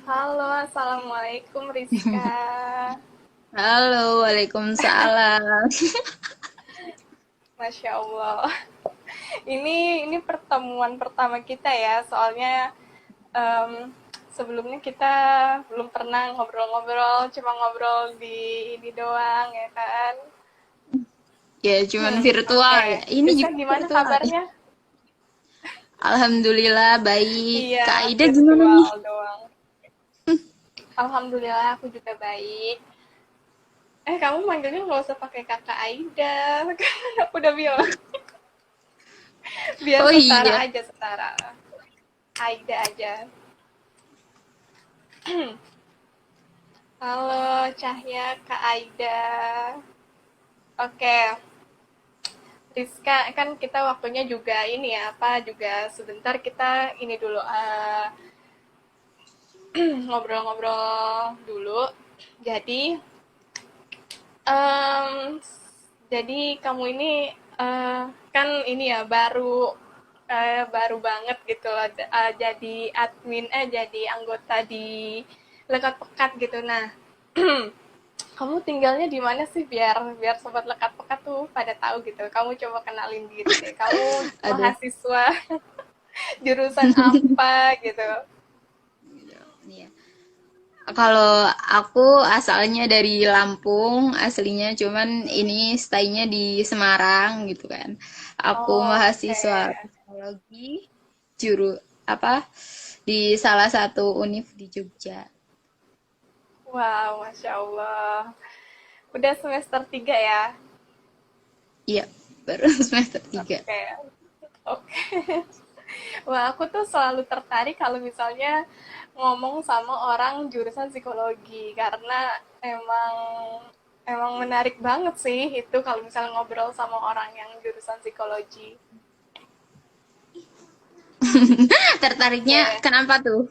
Halo, Assalamualaikum Rizka. Halo, Waalaikumsalam. Masya Allah. Ini pertemuan pertama kita ya, soalnya em, sebelumnya kita belum pernah ngobrol-ngobrol, cuma ngobrol di ini doang ya kan. Ya, cuman virtual Oke. ya. Ini Rizka juga gimana virtual ya. kabarnya? Alhamdulillah baik. Iya, Kak Aida gimana nih? virtual doang. Alhamdulillah aku juga baik. Kamu manggilnya nggak usah pakai kakak Aida, kan aku udah bilang. Biar Oh setara iya. aja, setara. Aida aja. Halo Cahya, Kak Aida. Oke, Rizka, kan kita waktunya juga ini ya, apa juga sebentar kita ini dulu ngobrol-ngobrol dulu. Jadi, em, jadi kamu ini eh, kan ini ya baru banget gitu loh, jadi admin jadi anggota di Lekat Pekat gitu. Nah, kamu tinggalnya di mana sih biar biar sobat lekat pekat tuh pada tahu gitu. Kamu coba kenalin diri deh. Kamu Aduh. mahasiswa jurusan apa gitu. Iya. Kalau aku asalnya dari Lampung, aslinya cuman ini stay-nya di Semarang gitu kan. Aku Oh, oke. mahasiswa psikologi juru apa di salah satu univ di Jogja. Wow, Masya Allah. Udah semester 3 ya? Iya, baru semester 3. Oke. Oke. Wah, aku tuh selalu tertarik kalau misalnya ngomong sama orang jurusan psikologi karena emang emang menarik banget sih itu kalau misalnya ngobrol sama orang yang jurusan psikologi. Tertariknya Oke. kenapa tuh?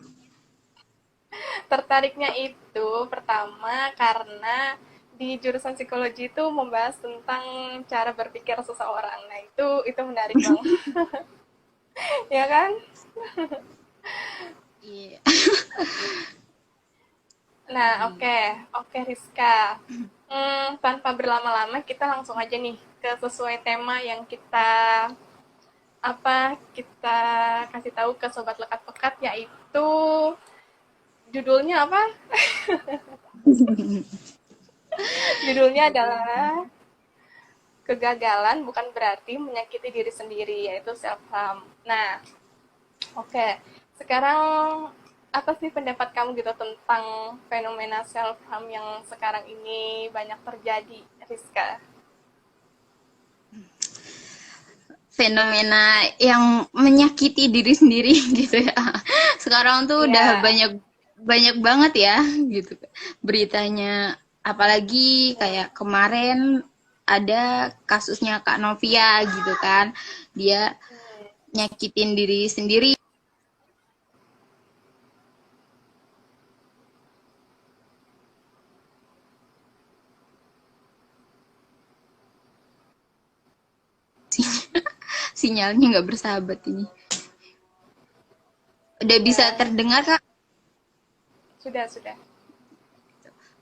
Tertariknya itu pertama karena di jurusan psikologi itu membahas tentang cara berpikir seseorang. Nah, itu menarik banget. Ya kan? Iya. Nah, oke. Oke, Rizka. Tanpa berlama-lama kita langsung aja nih ke sesuai tema yang kita kasih tahu ke sobat lekat pekat, yaitu judulnya apa? Judulnya adalah kegagalan bukan berarti menyakiti diri sendiri, yaitu self harm. Nah, oke. Sekarang apa sih pendapat kamu gitu tentang fenomena self harm yang sekarang ini banyak terjadi, Rizka? Fenomena yang menyakiti diri sendiri gitu ya. Sekarang tuh udah Iya. banyak banyak banget ya gitu beritanya. Apalagi kayak kemarin ada kasusnya Kak Novia gitu kan. Dia nyakitin diri sendiri. Sinyalnya nggak bersahabat ini. Udah bisa Ya, terdengar Kak? sudah.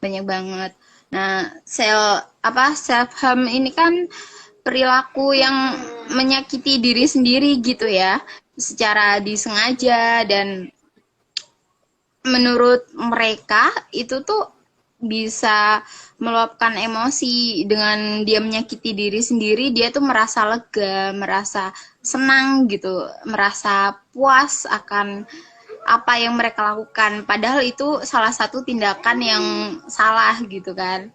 Banyak banget. Nah, self harm ini kan perilaku yang menyakiti diri sendiri gitu ya, secara disengaja dan menurut mereka itu tuh bisa meluapkan emosi dengan dia menyakiti diri sendiri, dia tuh merasa lega, merasa senang gitu, merasa puas akan apa yang mereka lakukan. Padahal itu salah satu tindakan yang salah gitu kan.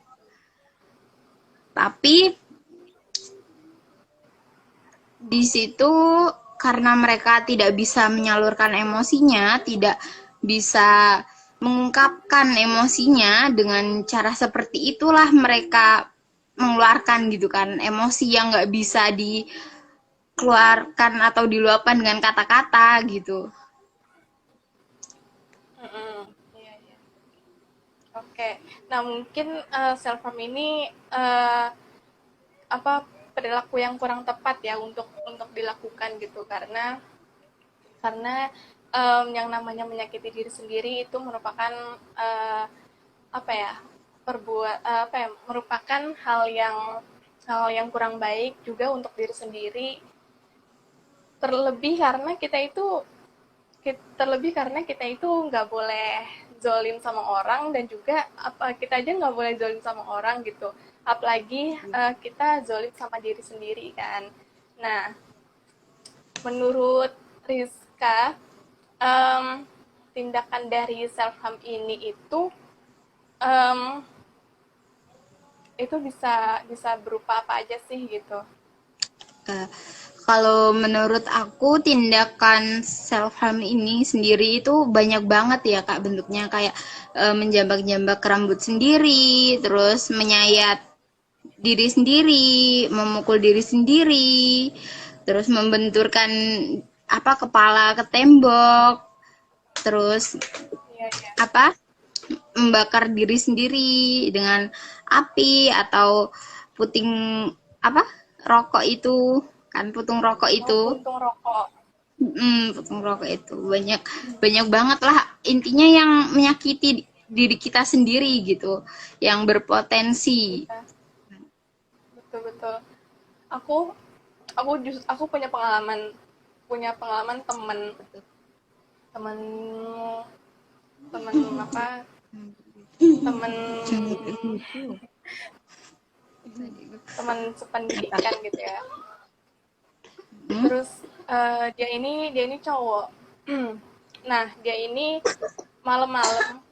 Tapi di situ karena mereka tidak bisa menyalurkan emosinya, tidak bisa mengungkapkan emosinya dengan cara seperti itulah mereka mengeluarkan gitu kan emosi yang nggak bisa dikeluarkan atau diluapkan dengan kata-kata gitu. Mm-mm. Iya, iya. Oke. Nah, mungkin self harm ini apa perilaku yang kurang tepat ya untuk dilakukan gitu karena yang namanya menyakiti diri sendiri itu merupakan eh, apa ya apa ya merupakan hal yang kurang baik juga untuk diri sendiri, terlebih karena kita itu terlebih karena kita itu nggak boleh zolim sama orang, dan juga apa kita aja nggak boleh zolim sama orang gitu, apalagi kita zolim sama diri sendiri kan. Nah, menurut Rizka, em, tindakan dari self harm ini em, itu bisa bisa berupa apa aja sih gitu. Eh, Kalau menurut aku tindakan self harm ini sendiri itu banyak banget ya Kak bentuknya, kayak menjambak-jambak rambut sendiri, terus menyayat diri sendiri, memukul diri sendiri, terus membenturkan apa kepala ke tembok, terus Iya, iya. apa membakar diri sendiri dengan api atau puting apa rokok itu kan, putung rokok Oh, itu. puntung rokok. Putung rokok itu banyak banyak banget lah, intinya yang menyakiti diri kita sendiri gitu, yang berpotensi. Iya, betul betul. Aku aku punya pengalaman temen temen temen apa temen temen sependidikan gitu ya. Hmm? Terus dia ini cowok. Nah, dia ini malam-malam,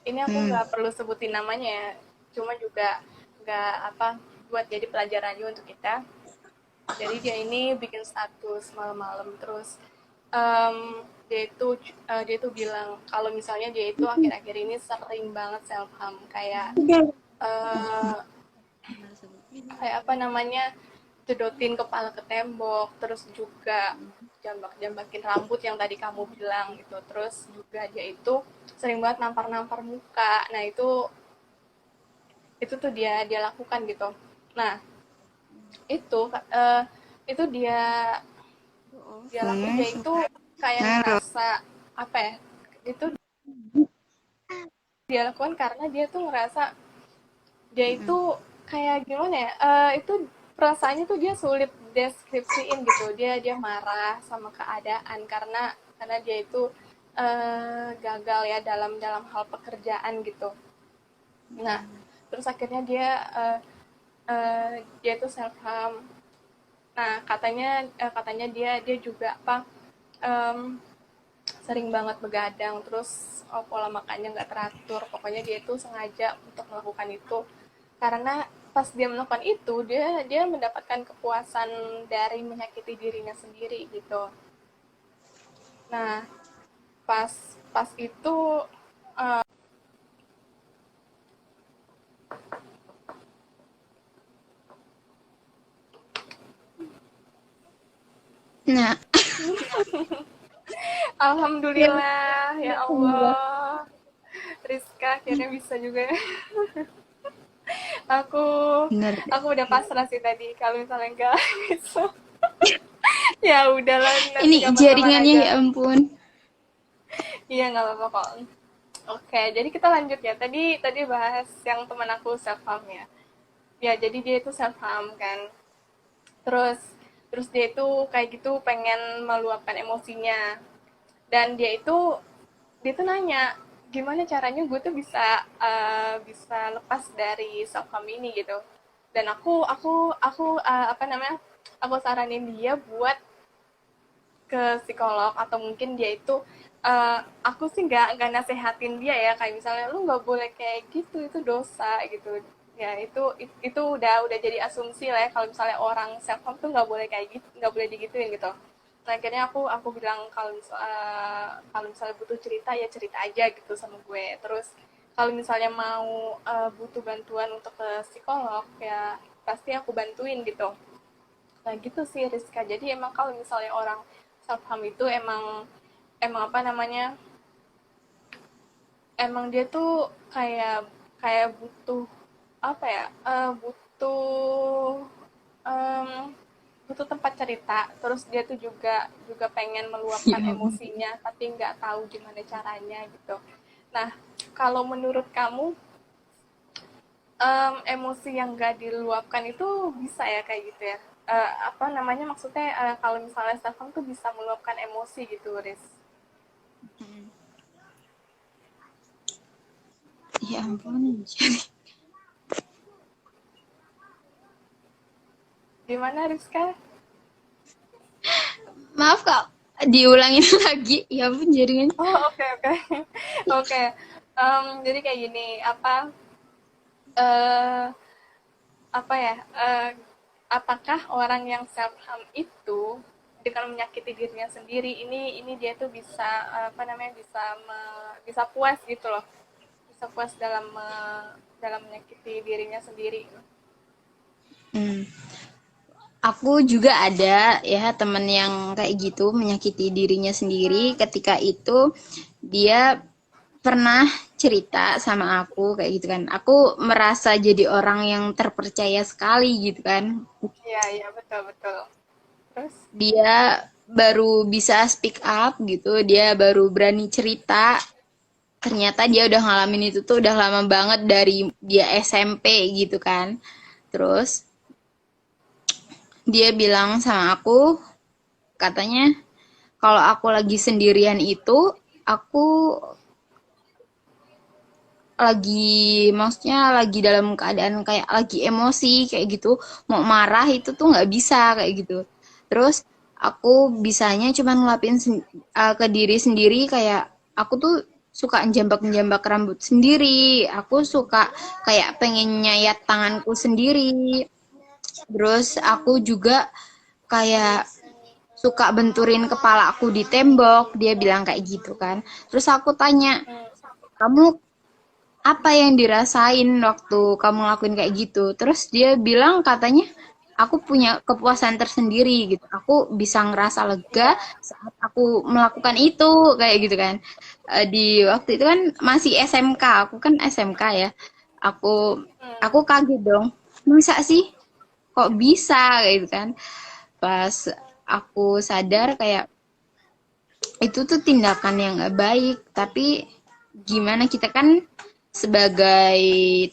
ini aku Hmm. nggak perlu sebutin namanya ya, cuma juga nggak apa, buat jadi pelajaran juga untuk kita. Jadi dia ini bikin status malam-malam, terus dia itu bilang kalau misalnya dia itu akhir-akhir ini sering banget self harm, eh, kayak apa namanya, jedotin kepala ke tembok, terus juga jambak-jambakin rambut yang tadi kamu bilang gitu, terus juga dia itu sering banget nampar-nampar muka. Nah, itu tuh dia lakukan gitu. Nah, itu eh, itu dia itu kayak ngerasa apa ya, itu dia lakukan karena dia tuh ngerasa dia itu kayak gimana ya, itu perasaannya tuh dia sulit deskripsiin gitu, dia marah sama keadaan karena dia itu gagal ya dalam dalam hal pekerjaan gitu. Nah, terus akhirnya dia tuh self harm. Nah, katanya dia juga apa, em, sering banget begadang, terus pola makannya nggak teratur, pokoknya dia itu sengaja untuk melakukan itu karena pas dia melakukan itu dia mendapatkan kepuasan dari menyakiti dirinya sendiri gitu. Nah, pas pas itu Nah, ya, alhamdulillah ya alhamdulillah. Allah, Rizka akhirnya bisa juga. aku Bener. aku udah pasrah sih tadi kalau misalnya enggak bisa. Ya udahlah, nanti Ini kapan-kapan jaringannya aja. ya ampun. Iya, nggak apa-apa kok. Oke, jadi kita lanjut ya. Tadi bahas yang teman aku self harm ya. Ya, jadi dia itu self harm kan. Terus terus dia itu kayak gitu pengen meluapkan emosinya. Dan dia tuh nanya, gimana caranya gue tuh bisa lepas dari self harm ini gitu. Dan aku apa namanya? Aku saranin dia buat ke psikolog, atau mungkin dia itu aku sih nggak nasehatin dia ya, kayak misalnya lu nggak boleh kayak gitu, itu dosa gitu ya. Itu udah jadi asumsi lah ya, kalau misalnya orang self harm tuh nggak boleh kayak gitu, nggak boleh digituin gitu. Nah, akhirnya aku bilang kalau misalnya butuh cerita ya cerita aja gitu sama gue. Terus kalau misalnya mau butuh bantuan untuk ke psikolog ya pasti aku bantuin gitu. Nah, gitu sih Rizka. Jadi emang kalau misalnya orang self harm itu emang emang apa namanya, emang dia tuh kayak kayak butuh apa ya, butuh em, butuh tempat cerita, terus dia tuh juga juga pengen Ya meluapkan ampun. emosinya tapi nggak tahu gimana caranya gitu. Nah, kalau menurut kamu, emosi yang nggak diluapkan itu bisa ya kayak gitu ya? Apa namanya, maksudnya kalau misalnya Stefan tuh bisa meluapkan emosi gitu, Riz. Mm. Ya ampun. Gimana, Rizka? Maaf Kak, diulangin lagi. Ya ampun jaringan. Oh, oke, oke. Oke. Jadi kayak gini, eh apa ya? Apakah orang yang self harm itu dengan menyakiti dirinya sendiri, ini dia tuh bisa apa namanya, bisa puas gitu loh, bisa puas dalam menyakiti dirinya sendiri. Hmm. Aku juga ada ya temen yang kayak gitu menyakiti dirinya sendiri. Hmm, Ketika itu dia pernah cerita sama aku kayak gitu kan. Aku merasa jadi orang yang terpercaya sekali gitu kan. iya, iya, betul, betul. Terus, Dia baru bisa speak up gitu. Dia baru berani cerita. Ternyata dia udah ngalamin itu tuh udah lama banget dari dia SMP gitu kan. Terus dia bilang sama aku, katanya kalau aku lagi sendirian itu aku maksudnya lagi dalam keadaan kayak lagi emosi kayak gitu, mau marah itu tuh nggak bisa kayak gitu. Terus aku bisanya cuma ngelapin ke diri sendiri, kayak aku tuh suka njambak-njambak rambut sendiri, aku suka kayak pengen nyayat tanganku sendiri. Terus aku juga kayak suka benturin kepalaku di tembok, dia bilang kayak gitu kan. Terus aku tanya, hmm, kamu apa yang dirasain waktu kamu ngelakuin kayak gitu? Terus dia bilang katanya, aku punya kepuasan tersendiri gitu. Aku bisa ngerasa lega iya, saat aku melakukan itu kayak gitu kan. Di waktu itu kan masih SMK, aku kan SMK ya. Aku hmm, aku kaget dong. Masa sih? Kok bisa kayak gitu kan? Pas aku sadar kayak itu tuh tindakan yang nggak baik, tapi gimana, kita kan sebagai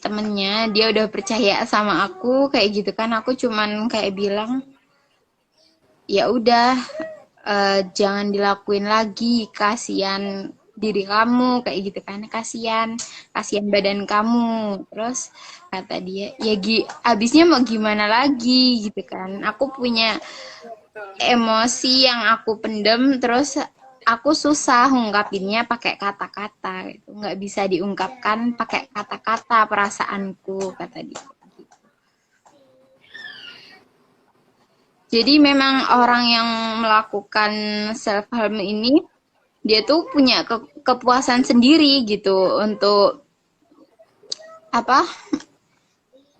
temennya dia udah percaya sama aku kayak gitu kan, aku cuman kayak bilang ya udah, jangan dilakuin lagi, kasihan diri kamu kayak gitu kan, kasihan kasihan badan kamu. Terus kata dia ya abisnya mau gimana lagi gitu kan, aku punya iya, betul. emosi yang aku pendem, terus aku susah ngungkapinnya pakai kata-kata gitu, nggak bisa diungkapkan pakai kata-kata perasaanku, kata dia. Jadi memang Iya, orang yang melakukan self harm ini dia tuh punya kepuasan sendiri gitu untuk apa,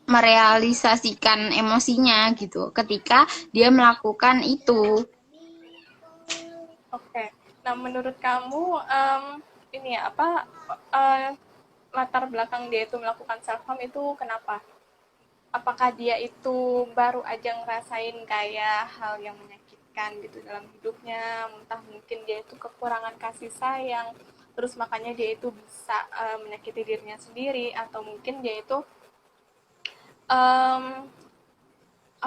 merealisasikan emosinya gitu ketika dia melakukan itu. oke. Nah, menurut kamu, ini ya, apa, eh, latar belakang dia itu melakukan self harm itu kenapa? Apakah dia itu baru aja ngerasain kayak hal yang menyakitkan gitu dalam hidupnya, entah mungkin dia itu kekurangan kasih sayang, terus makanya dia itu bisa menyakiti dirinya sendiri, atau mungkin dia itu em,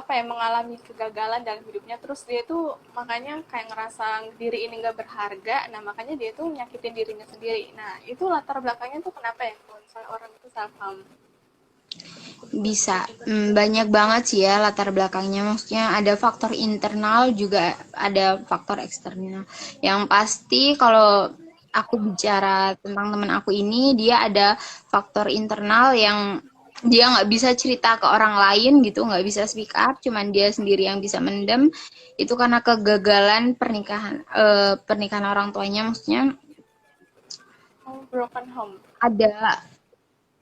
apa ya, mengalami kegagalan dalam hidupnya, terus dia itu makanya kayak ngerasa diri ini nggak berharga, nah makanya dia itu nyakitin dirinya sendiri. Nah, itu latar belakangnya tuh kenapa ya kalau misalnya orang itu self harm? Bisa, banyak banget sih ya latar belakangnya. Maksudnya ada faktor internal juga ada faktor eksternal. Yang pasti kalau aku bicara tentang teman aku ini, dia ada faktor internal yang dia nggak bisa cerita ke orang lain gitu, nggak bisa speak up, cuman dia sendiri yang bisa mendem. Itu karena kegagalan pernikahan orang tuanya. Maksudnya Oh, broken home. ada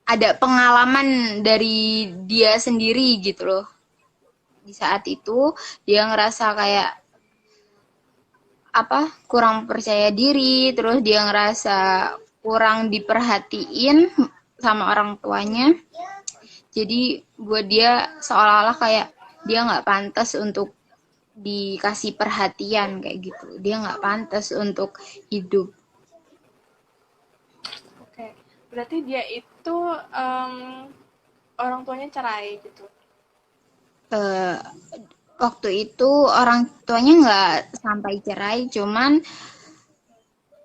ada pengalaman dari dia sendiri gitu loh. Di saat itu dia ngerasa kayak apa, kurang percaya diri, terus dia ngerasa kurang diperhatiin sama orang tuanya, jadi buat dia seolah-olah kayak dia nggak pantas untuk dikasih perhatian kayak gitu. Dia nggak pantas untuk hidup. Oke, berarti dia itu orang tuanya cerai gitu. Eh, Waktu itu orang tuanya nggak sampai cerai, cuman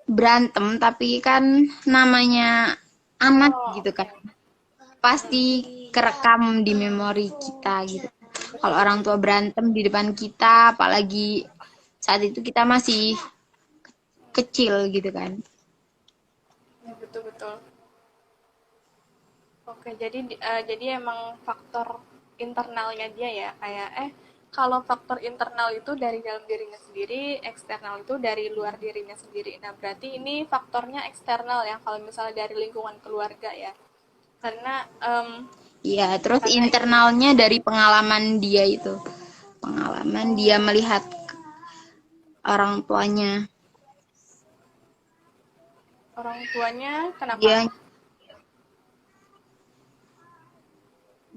berantem. Tapi kan namanya anak Oh, gitu oke. kan, pasti kerekam di memori kita gitu. Kalau Betul, orang tua berantem di depan kita, apalagi saat itu kita masih kecil gitu kan. ya, betul betul. Oke, jadi emang faktor internalnya dia ya, kayak kalau faktor internal itu dari dalam dirinya sendiri, eksternal itu dari luar dirinya sendiri. Nah, berarti ini faktornya eksternal ya, kalau misalnya dari lingkungan keluarga ya. Karena Iya, terus karena ini internalnya dari pengalaman dia itu. Pengalaman dia oh, melihat orang tuanya. orang tuanya kenapa? Dia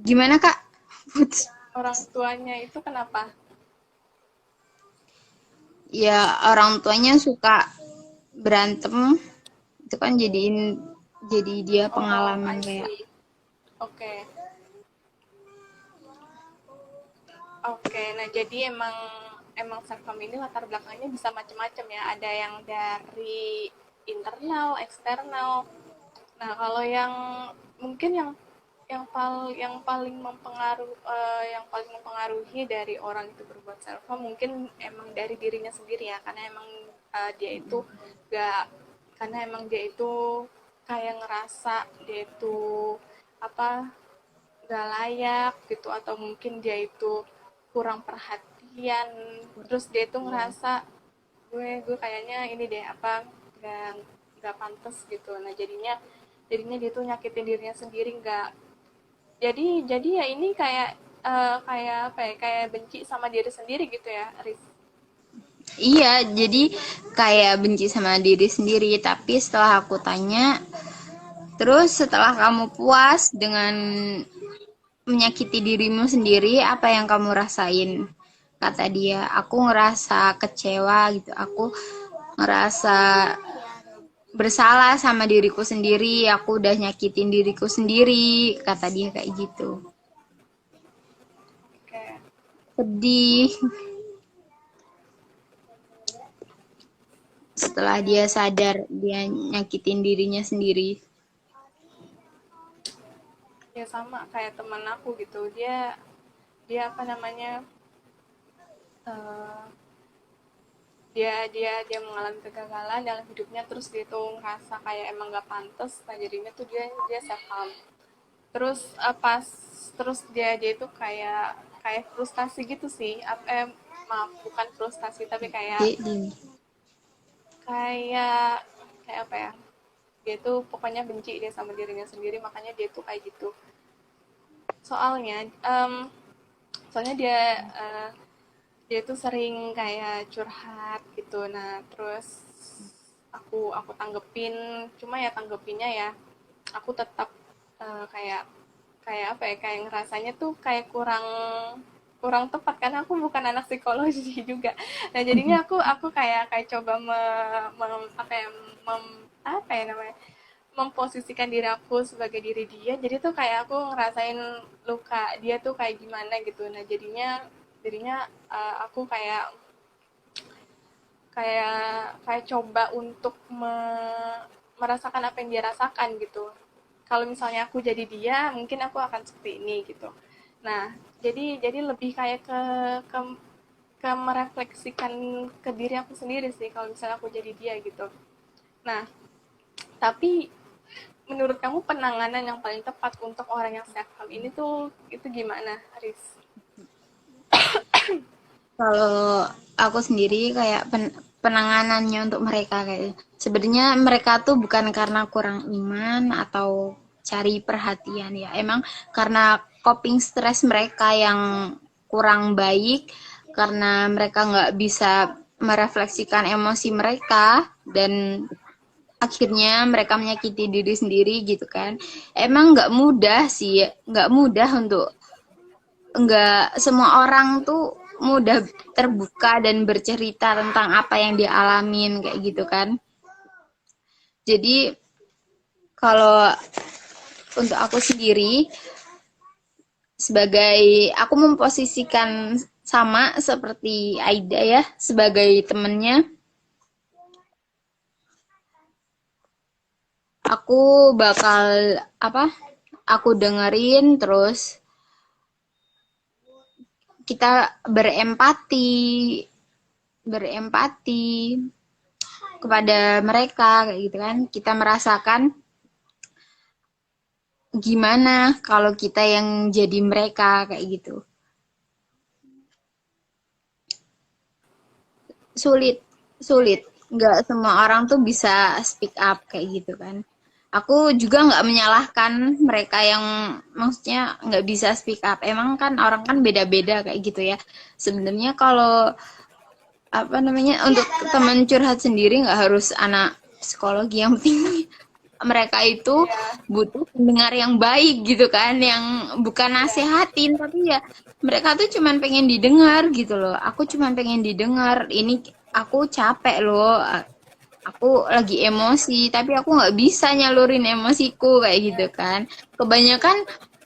gimana, Kak? Orang tuanya itu kenapa? Ya, orang tuanya suka berantem. Itu kan jadi dia Oh, pengalaman I kayak see. Oke. Oke, nah jadi emang emang Serkom ini latar belakangnya bisa macam-macam ya. Ada yang dari internal, eksternal. Nah, kalau yang mungkin yang paling mempengaruhi dari orang itu berbuat self harm mungkin emang dari dirinya sendiri ya, karena emang dia itu gak karena emang dia itu kayak ngerasa dia itu apa gak layak gitu, atau mungkin dia itu kurang perhatian, terus dia itu ngerasa gue kayaknya ini deh apa gak gak pantas gitu. Nah, jadinya dia tuh nyakitin dirinya sendiri, nggak jadi ya ini kayak kayak apa ya, kayak benci sama diri sendiri gitu ya, Riz. iya, jadi kayak benci sama diri sendiri. Tapi setelah aku tanya, terus setelah kamu puas dengan menyakiti dirimu sendiri, apa yang kamu rasain? Kata dia, aku ngerasa kecewa gitu. Aku ngerasa bersalah sama diriku sendiri. Aku udah nyakitin diriku sendiri. Kata dia kayak gitu. Kayak Sedih setelah dia sadar dia nyakitin dirinya sendiri. ya sama kayak teman aku gitu, dia dia apa namanya eh, dia mengalami kegagalan dalam hidupnya, terus dia tuh ngerasa kayak emang gak pantas. Nah, jadinya tuh dia self harm. Terus pas terus dia itu kayak kayak frustasi gitu sih. Maaf, bukan frustasi tapi kayak Jadi, kayak kayak apa ya, dia tuh pokoknya benci dia sama dirinya sendiri, makanya dia tuh kayak gitu. Soalnya soalnya eh, dia tuh sering kayak curhat gitu. Nah, terus aku tanggepin, cuma ya tanggepinnya ya aku tetap kayak kayak apa ya, kayak ngerasanya tuh kayak kurang kurang tepat karena aku bukan anak psikologi juga. Nah, jadinya aku kayak kayak coba apa ya, apa ya namanya, memposisikan diri aku sebagai diri dia, jadi tuh kayak aku ngerasain luka dia tuh kayak gimana gitu. Nah, jadinya aku kayak kayak kayak coba untuk merasakan apa yang dia rasakan gitu. Kalau misalnya aku jadi dia, mungkin aku akan seperti ini gitu. Nah, jadi lebih kayak ke ke merefleksikan ke diri aku sendiri sih kalau misalnya aku jadi dia gitu. Nah, tapi menurut kamu penanganan yang paling tepat untuk orang yang self harm ini tuh itu gimana, Riz? kalau aku sendiri kayak penanganannya untuk mereka kayak sebenarnya mereka tuh bukan karena kurang iman atau cari perhatian ya. Emang karena coping stres mereka yang kurang baik, karena mereka nggak bisa merefleksikan emosi mereka dan akhirnya mereka menyakiti diri sendiri gitu kan. Emang nggak mudah sih, nggak mudah untuk nggak semua orang tuh mudah terbuka dan bercerita tentang apa yang dia alamin kayak gitu kan. Jadi kalau untuk aku sendiri sebagai aku memposisikan sama seperti Aida ya sebagai temennya, aku bakal apa? Aku dengerin terus kita berempati kepada mereka kayak gitu kan. Kita merasakan gimana kalau kita yang jadi mereka kayak gitu. Sulit, sulit. Nggak semua orang tuh bisa speak up kayak gitu kan. Aku juga nggak menyalahkan mereka yang maksudnya nggak bisa speak up. Emang kan orang kan beda-beda kayak gitu ya. Sebenarnya kalau apa namanya untuk teman curhat sendiri nggak harus anak psikologi, yang penting mereka itu Iya, butuh pendengar yang baik gitu kan, yang bukan iya, nasehatin tapi ya mereka tuh cuman pengen didengar gitu loh. Aku cuman pengen didengar, ini aku capek loh, aku lagi emosi tapi aku nggak bisa nyalurin emosiku kayak gitu kan. Kebanyakan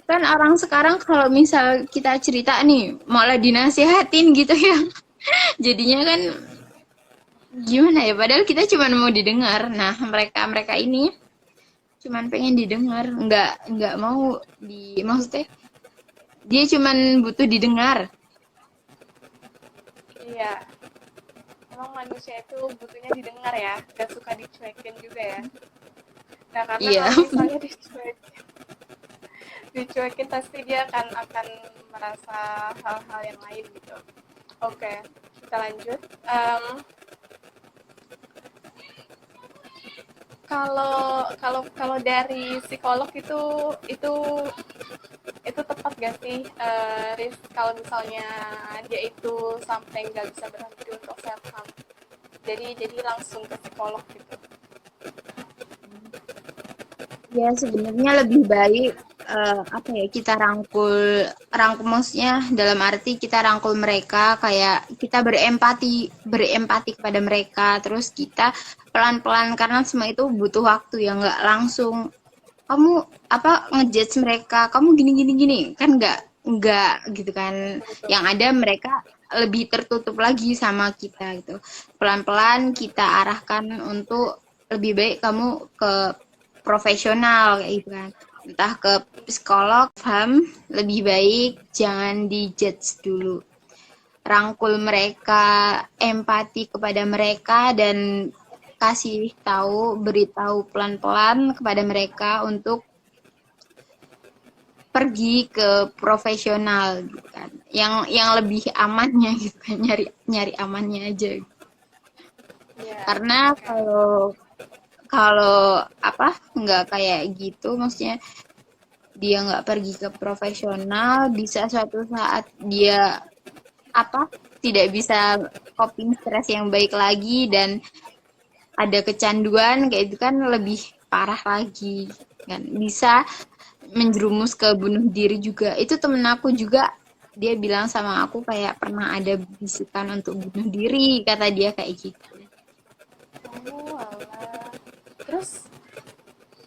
kan orang sekarang kalau misal kita cerita nih malah dinasehatin gitu ya. Jadinya kan gimana ya, padahal kita cuma mau didengar. Nah, mereka ini cuman pengen didengar, nggak mau maksudnya dia cuman butuh didengar. iya. Emang manusia itu butuhnya didengar ya, gak suka dicuekin juga ya. Nah, karena Iya. kalau misalnya dicuekin pasti dia akan merasa hal-hal yang lain gitu. Oke, kita lanjut. Kalau kalau kalau dari psikolog itu itu tepat gak sih, Riz, kalau misalnya dia itu sampai nggak bisa berhenti untuk self harm, jadi langsung ke psikolog gitu. Ya sebenarnya lebih baik apa ya, kita rangkul rangkul maksudnya dalam arti kita rangkul mereka, kayak kita berempati kepada mereka, terus kita pelan-pelan karena semua itu butuh waktu ya, nggak langsung kamu apa ngejudge mereka kamu gini gini gini kan, nggak gitu kan. Betul. Yang ada mereka lebih tertutup lagi sama kita gitu. Pelan-pelan kita arahkan untuk lebih baik kamu ke profesional kayak gitu kan, entah ke psikolog. Paham, lebih baik jangan dijudge dulu, rangkul mereka, empati kepada mereka, dan kasih tahu, beritahu pelan-pelan kepada mereka untuk pergi ke profesional gitu kan, yang lebih amannya gitu kan, nyari nyari amannya aja. Iya, Karena oke. kalau kalau apa nggak kayak gitu, maksudnya dia nggak pergi ke profesional, bisa suatu saat dia apa tidak bisa coping stres yang baik lagi dan ada kecanduan kayak itu kan lebih parah lagi kan, bisa menjerumus ke bunuh diri juga. Itu temen aku juga, dia bilang sama aku kayak pernah ada bisikan untuk bunuh diri, kata dia kayak gitu. Oh, alah. Terus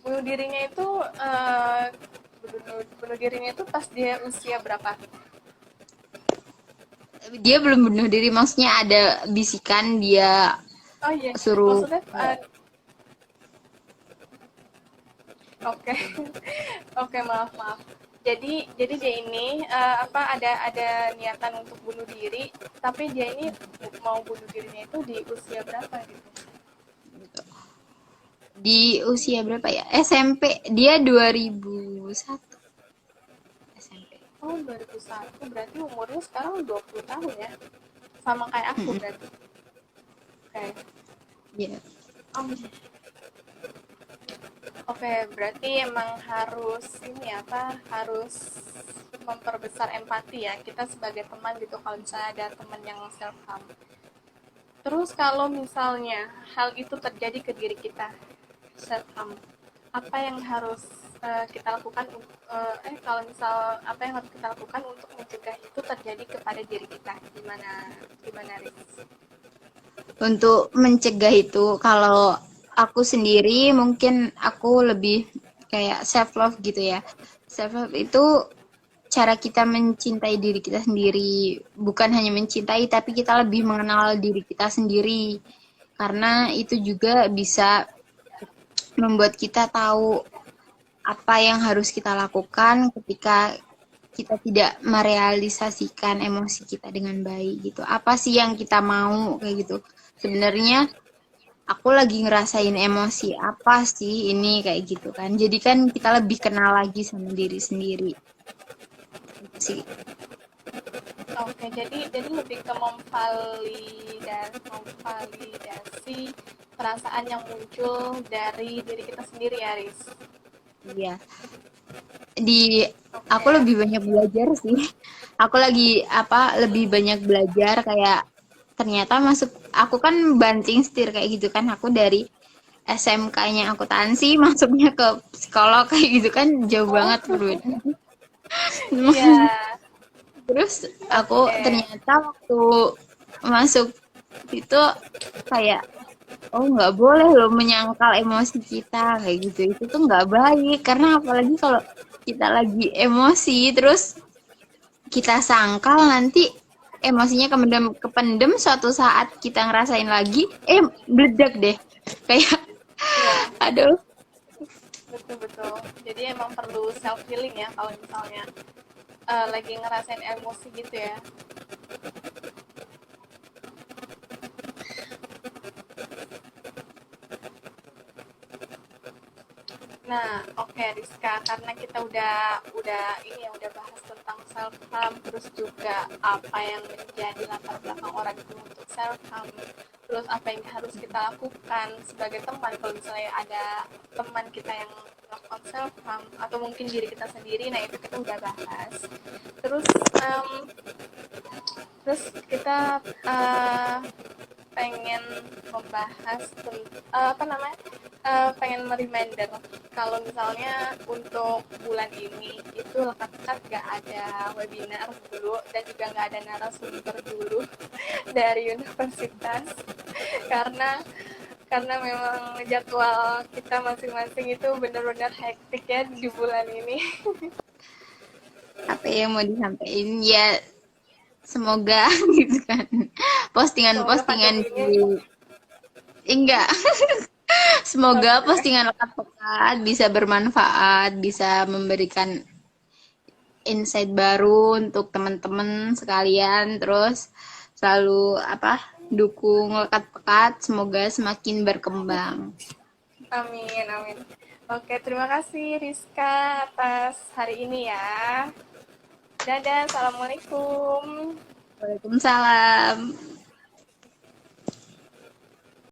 bunuh dirinya itu bunuh dirinya itu pas dia usia berapa? Dia belum bunuh diri, maksudnya ada bisikan dia Oh iya, suruh. maksudnya oke. Oke, maaf maaf. Jadi dia ini apa ada niatan untuk bunuh diri, tapi dia ini mau bunuh dirinya itu di usia berapa gitu? Di usia berapa ya, SMP, dia 2001 SMP. Oh, 2001, berarti umurnya sekarang 20 tahun ya? Sama kayak aku Mm-mm. berarti. Oke. Ya. Um, Oke, berarti emang harus ini apa? Harus memperbesar empati ya. Kita sebagai teman gitu kalau misalnya ada teman yang self harm. Terus kalau misalnya hal itu terjadi ke diri kita, self harm, apa yang harus kita lakukan kalau misal apa yang harus kita lakukan untuk mencegah itu terjadi kepada diri kita, gimana gimana Riz? Untuk mencegah itu, kalau aku sendiri mungkin aku lebih kayak self love gitu ya. Self love itu cara kita mencintai diri kita sendiri, bukan hanya mencintai tapi kita lebih mengenal diri kita sendiri. Karena itu juga bisa membuat kita tahu apa yang harus kita lakukan ketika kita tidak merealisasikan emosi kita dengan baik gitu. Apa sih yang kita mau kayak gitu. Sebenarnya aku lagi ngerasain emosi apa sih ini kayak gitu kan. Jadi kan kita lebih kenal lagi sama diri sendiri. Gitu sih. Oke, jadi lebih ke memvalidasi perasaan yang muncul dari diri kita sendiri ya, Riz. Iya. Di aku Oke. lebih banyak belajar sih. Aku lagi lebih banyak belajar kayak ternyata masuk aku kan banting setir kayak gitu kan. Aku dari SMK-nya akuntansi masuknya ke psikolog kayak gitu kan jauh Oh, banget perbedaan. iya. Terus aku Oke. ternyata waktu masuk itu kayak oh nggak boleh loh menyangkal emosi kita kayak gitu itu tuh nggak baik karena apalagi kalau kita lagi emosi terus kita sangkal nanti emosinya kependem suatu saat kita ngerasain lagi meledak deh kayak Iya, aduh. betul betul. Jadi emang perlu self healing ya kalau misalnya lagi ngerasain emosi gitu ya. Nah, oke Rizka, karena kita udah ini ya udah bahas tentang self harm, terus juga apa yang menjadi latar belakang orang itu untuk self harm, terus apa yang harus kita lakukan sebagai teman kalau misalnya ada teman kita yang melakukan self harm atau mungkin diri kita sendiri, nah itu kita udah bahas. Terus em, terus kita pengen membahas apa namanya pengen mereminder kalau misalnya untuk bulan ini itu lekat-lekat gak ada webinar dulu dan juga gak ada narasumber dulu dari universitas karena memang jadwal kita masing-masing itu benar-benar hektik ya di bulan ini. Apa yang mau disampaikan ya semoga gitu kan Semoga postingan-postingan pandemi ini di enggak. Semoga postingan lekat pekat bisa bermanfaat, bisa memberikan insight baru untuk teman-teman sekalian. Terus selalu dukung lekat pekat, semoga semakin berkembang. amin amin. Oke, terima kasih Rizka atas hari ini ya. Dadah, assalamualaikum. Waalaikumsalam.